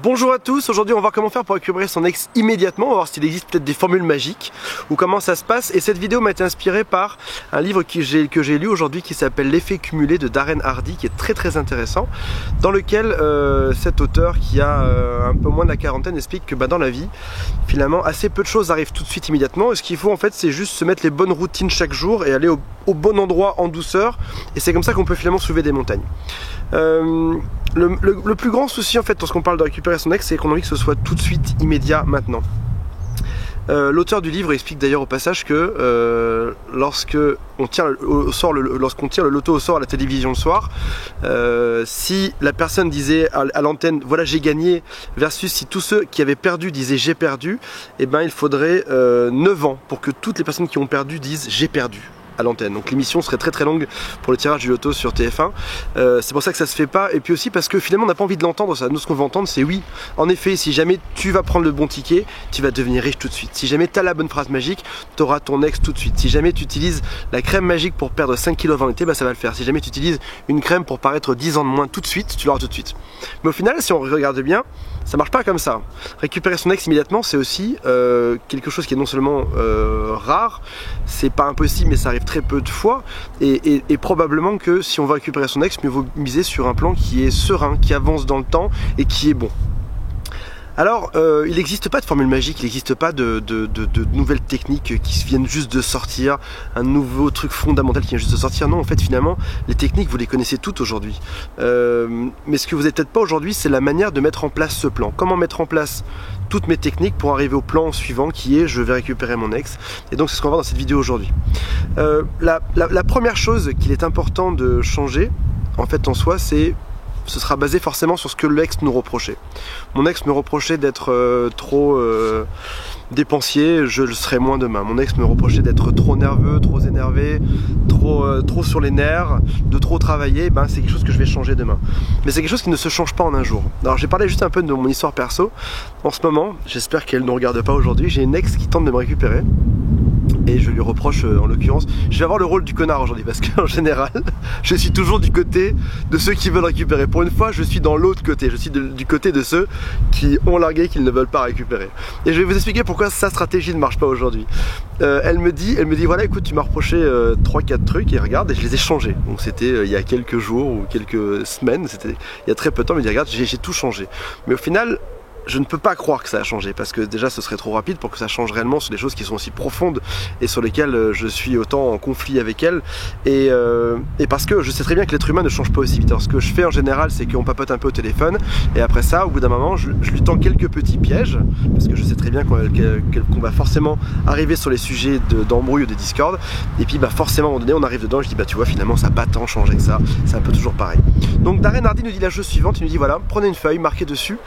Bonjour à tous, aujourd'hui on va voir comment faire pour récupérer son ex immédiatement, on va voir s'il existe peut-être des formules magiques ou comment ça se passe. Et cette vidéo m'a été inspirée par un livre que j'ai lu aujourd'hui qui s'appelle L'effet cumulé de Darren Hardy, qui est très intéressant, dans lequel cet auteur qui a un peu moins de la quarantaine explique que dans la vie, finalement assez peu de choses arrivent tout de suite immédiatement, et ce qu'il faut en fait c'est juste se mettre les bonnes routines chaque jour et aller au bon endroit en douceur, et c'est comme ça qu'on peut finalement soulever des montagnes. Le plus grand souci en fait lorsqu'on parle de récupérer son ex, c'est qu'on a envie que ce soit tout de suite, immédiat, maintenant. L'auteur du livre explique d'ailleurs au passage que lorsqu'on tire le loto au sort à la télévision le soir, si la personne disait à l'antenne voilà j'ai gagné, versus si tous ceux qui avaient perdu disaient j'ai perdu, et ben il faudrait 9 ans pour que toutes les personnes qui ont perdu disent j'ai perdu à l'antenne. Donc l'émission serait très longue pour le tirage du loto sur TF1. C'est pour ça que ça se fait pas, et puis aussi parce que finalement on n'a pas envie de l'entendre ça. Nous ce qu'on veut entendre c'est oui, en effet, si jamais tu vas prendre le bon ticket, tu vas devenir riche tout de suite. Si jamais tu as la bonne phrase magique, tu auras ton ex tout de suite. Si jamais tu utilises la crème magique pour perdre 5 kg en été, bah ça va le faire. Si jamais tu utilises une crème pour paraître 10 ans de moins tout de suite, tu l'auras tout de suite. Mais au final, si on regarde bien, ça marche pas comme ça. Récupérer son ex immédiatement, c'est aussi quelque chose qui est non seulement rare, c'est pas impossible, mais ça arrive très peu de fois, et probablement que si on va récupérer son ex, mieux vaut miser sur un plan qui est serein, qui avance dans le temps et qui est bon. Alors, il n'existe pas de formule magique, il n'existe pas de nouvelles techniques qui viennent juste de sortir, un nouveau truc fondamental qui vient juste de sortir. Non, en fait, finalement, les techniques, vous les connaissez toutes aujourd'hui. Mais ce que vous n'avez peut-être pas aujourd'hui, c'est la manière de mettre en place ce plan. Comment mettre en place toutes mes techniques pour arriver au plan suivant qui est je vais récupérer mon ex. Et donc, c'est ce qu'on va voir dans cette vidéo aujourd'hui. La première chose qu'il est important de changer, en fait, en soi, ce sera basé forcément sur ce que l'ex nous reprochait. Mon ex me reprochait d'être trop dépensier, je le serai moins demain. Mon ex me reprochait d'être trop nerveux, trop énervé, trop sur les nerfs, de trop travailler, c'est quelque chose que je vais changer demain. Mais c'est quelque chose qui ne se change pas en un jour. Alors j'ai parlé juste un peu de mon histoire perso. En ce moment, j'espère qu'elle ne regarde pas aujourd'hui, j'ai une ex qui tente de me récupérer. Et je lui reproche, en l'occurrence, je vais avoir le rôle du connard aujourd'hui, parce qu'en général, je suis toujours du côté de ceux qui veulent récupérer. Pour une fois, je suis dans l'autre côté, je suis du côté de ceux qui ont largué et qui ne veulent pas récupérer. Et je vais vous expliquer pourquoi sa stratégie ne marche pas aujourd'hui. Elle me dit, voilà, écoute, tu m'as reproché 3-4 trucs, et regarde, et je les ai changés. Donc c'était il y a quelques jours ou quelques semaines, c'était il y a très peu de temps, elle me dit, regarde, j'ai tout changé. Mais au final, je ne peux pas croire que ça a changé, parce que déjà ce serait trop rapide pour que ça change réellement sur des choses qui sont aussi profondes et sur lesquelles je suis autant en conflit avec elle, et parce que je sais très bien que l'être humain ne change pas aussi vite. Alors ce que je fais en général, c'est qu'on papote un peu au téléphone, et après ça, au bout d'un moment, je lui tends quelques petits pièges, parce que je sais très bien qu'on va forcément arriver sur les sujets d'embrouille ou de discorde, et puis forcément à un moment donné on arrive dedans, je dis tu vois, finalement ça n'a pas tant changé que ça, c'est un peu toujours pareil. Donc Darren Hardy nous dit la chose suivante, il nous dit voilà, prenez une feuille, marquez dessus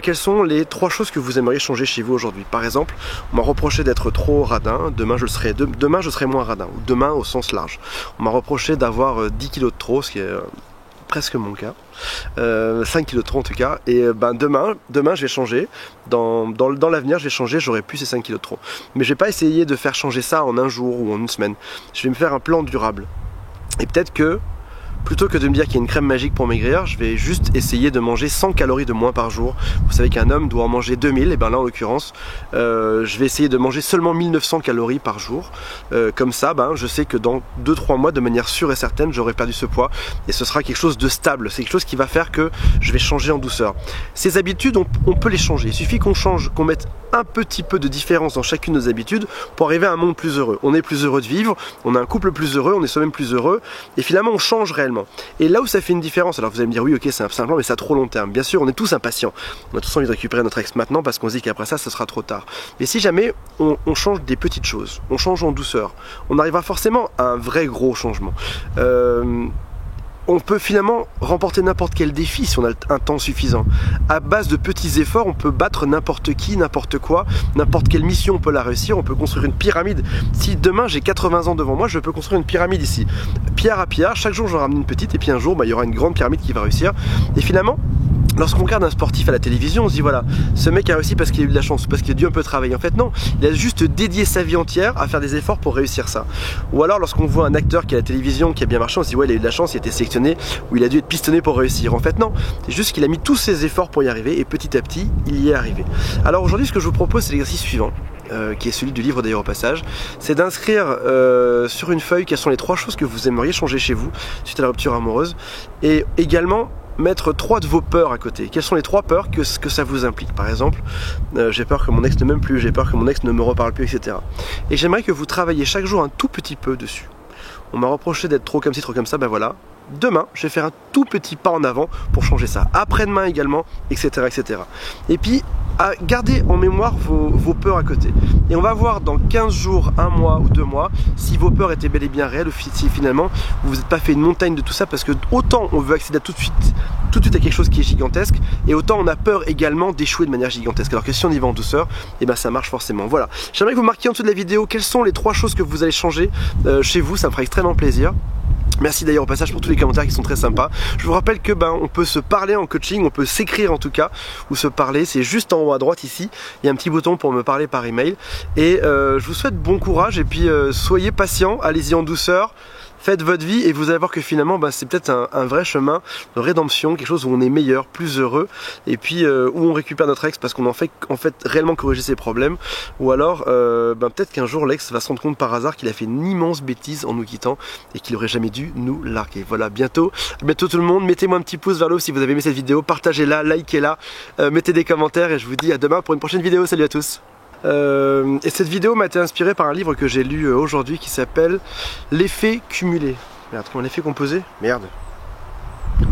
quelles sont les 3 choses que vous aimeriez changer chez vous aujourd'hui. Par exemple, on m'a reproché d'être trop radin, demain je serai moins radin, ou demain au sens large. On m'a reproché d'avoir 10 kg de trop, ce qui est presque mon cas, 5 kg de trop en tout cas, et demain je vais changer, dans l'avenir je vais changer, j'aurai plus ces 5 kg de trop. Mais je vais pas essayer de faire changer ça en un jour ou en une semaine, je vais me faire un plan durable. Et peut-être que plutôt que de me dire qu'il y a une crème magique pour maigrir, je vais juste essayer de manger 100 calories de moins par jour. Vous savez qu'un homme doit en manger 2000, et là en l'occurrence, je vais essayer de manger seulement 1900 calories par jour. Comme ça, je sais que dans 2-3 mois, de manière sûre et certaine, j'aurai perdu ce poids. Et ce sera quelque chose de stable, c'est quelque chose qui va faire que je vais changer en douceur. Ces habitudes, on peut les changer. Il suffit qu'on mette un petit peu de différence dans chacune de nos habitudes pour arriver à un monde plus heureux. On est plus heureux de vivre, on a un couple plus heureux, on est soi-même plus heureux, et finalement on change réellement. Et là où ça fait une différence, alors vous allez me dire oui ok c'est un plan mais c'est à trop long terme. Bien sûr on est tous impatients, on a tous envie de récupérer notre ex maintenant parce qu'on se dit qu'après ça ce sera trop tard. Mais si jamais on change des petites choses, on change en douceur, on arrivera forcément à un vrai gros changement. On peut finalement remporter n'importe quel défi si on a un temps suffisant. À base de petits efforts, on peut battre n'importe qui, n'importe quoi, n'importe quelle mission on peut la réussir, on peut construire une pyramide. Si demain j'ai 80 ans devant moi, je peux construire une pyramide ici. Pierre à pierre, chaque jour j'en ramène une petite, et puis un jour il y aura une grande pyramide qui va réussir. Et finalement, Lorsqu'on regarde un sportif à la télévision, on se dit voilà, ce mec a réussi parce qu'il a eu de la chance, parce qu'il a dû un peu travailler. En fait non, il a juste dédié sa vie entière à faire des efforts pour réussir ça. Ou alors lorsqu'on voit un acteur qui est à la télévision, qui a bien marché, on se dit ouais, il a eu de la chance, il a été sélectionné, ou il a dû être pistonné pour réussir. En fait non, c'est juste qu'il a mis tous ses efforts pour y arriver et petit à petit, il y est arrivé. Alors aujourd'hui, ce que je vous propose, c'est l'exercice suivant. Qui est celui du livre d'ailleurs au passage, c'est d'inscrire sur une feuille quelles sont les 3 choses que vous aimeriez changer chez vous suite à la rupture amoureuse, et également mettre 3 de vos peurs à côté. Quelles sont les 3 peurs que ça vous implique? Par exemple, j'ai peur que mon ex ne m'aime plus, j'ai peur que mon ex ne me reparle plus, etc. Et j'aimerais que vous travailliez chaque jour un tout petit peu dessus. On m'a reproché d'être trop comme ci, trop comme ça, ben voilà. Demain, je vais faire un tout petit pas en avant pour changer ça. Après-demain également, etc., etc. Et puis, gardez en mémoire vos peurs à côté. Et on va voir dans 15 jours, 1 mois ou 2 mois, si vos peurs étaient bel et bien réelles ou si finalement vous vous êtes pas fait une montagne de tout ça, parce que autant on veut accéder à tout de suite à quelque chose qui est gigantesque, et autant on a peur également d'échouer de manière gigantesque. Alors que si on y va en douceur, et ben ça marche forcément. Voilà. J'aimerais que vous marquiez en dessous de la vidéo quelles sont les 3 choses que vous allez changer chez vous, ça me fera extrêmement plaisir. Merci d'ailleurs au passage pour tous les commentaires qui sont très sympas. Je vous rappelle que on peut se parler en coaching, on peut s'écrire en tout cas, ou se parler, c'est juste en haut à droite ici, il y a un petit bouton pour me parler par email. Et je vous souhaite bon courage et puis soyez patient, allez-y en douceur. Faites votre vie et vous allez voir que finalement c'est peut-être un vrai chemin de rédemption, quelque chose où on est meilleur, plus heureux, et puis où on récupère notre ex parce qu'on en fait réellement corriger ses problèmes, ou alors peut-être qu'un jour l'ex va se rendre compte par hasard qu'il a fait une immense bêtise en nous quittant et qu'il aurait jamais dû nous larguer. Voilà, bientôt tout le monde, mettez-moi un petit pouce vers le haut si vous avez aimé cette vidéo, partagez-la, likez-la, mettez des commentaires et je vous dis à demain pour une prochaine vidéo. Salut à tous. Et cette vidéo m'a été inspirée par un livre que j'ai lu aujourd'hui qui s'appelle L'effet cumulé. Merde, comment l'effet composé? Merde.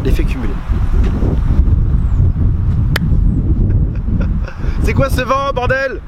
L'effet cumulé. C'est quoi ce vent, bordel?